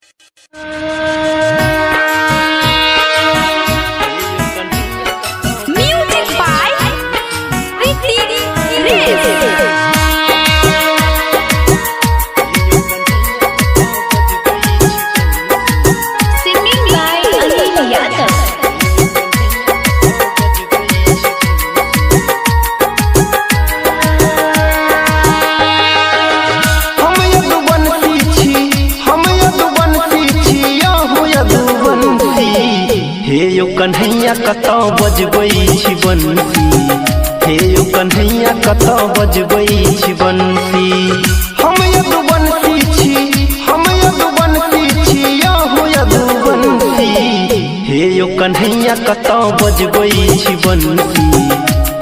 Music by Ritik Riz. Singing by Anil Yadav. हे यो कन्हैया कतौ बजबै छी बंसी, हे यो कन्हैया कतौ बजबै छी बंसी। हम यदु बंसी छी, हम यदु बंसी छी, हो यदु बंसी। हे यो कन्हैया कतौ बजबै छी बंसी,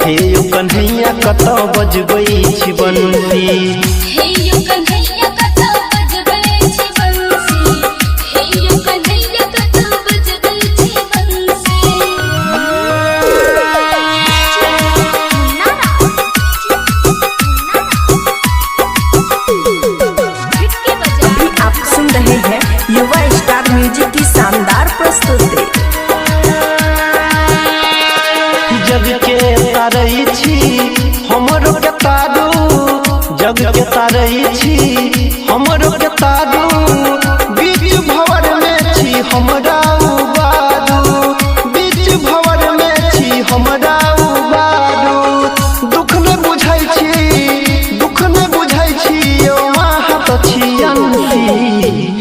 हे यो कन्हैया कतौ बजबै छी बंसी। हे यो कन्हैया कतौ बजबै छी बंसी, हे यो कन्हैया कतौ बजबै छी बंसी। अभी आप सुन रहे हैं युवा स्टार म्यूजिक की शानदार प्रस्तुति। जग के तारई छी हमरो के तारू, जग के तारई छी हमरो के तारू। बीच भंवर में छी हमरा उबारू, बीच भंवर में छी हमरा उबारू। दुख न बुझै छी, दुख न बुझै छी, यो माहत छी अंसी।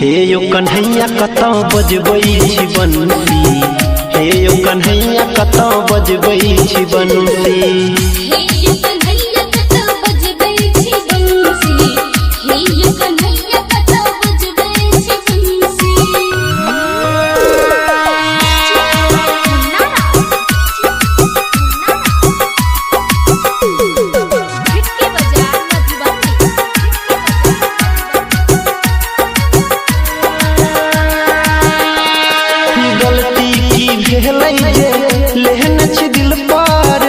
हे यो कन्हैया कतौ बजबै छी बंसी, हे यो कन्हैया कतौ बजबै छी बंसी। हे यो कन्हैया कतौ बजबै छी बंसी, हे यो कन्हैया कतौ बजबै छी बंसी। गलती की भेलै जे लेहन छी दिल पर,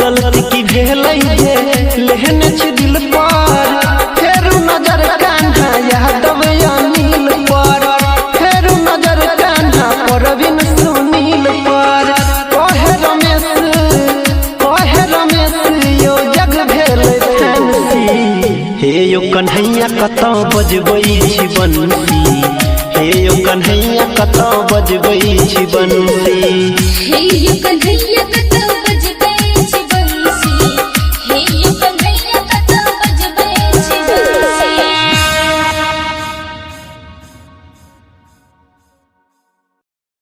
गलती की भेलै जे लेहन छी दिल पर। फेरू नजर कान्हा यादव अनिल पर, फेरू नजर कान्हा परवीन सुनील पर। कहे रमेश यो जग भेल फैंसी। हे यो कन्हैया कतौ बजबै छी बंसी, हे यो कन्हैया कतौ बजबै छी बंसी। हे यो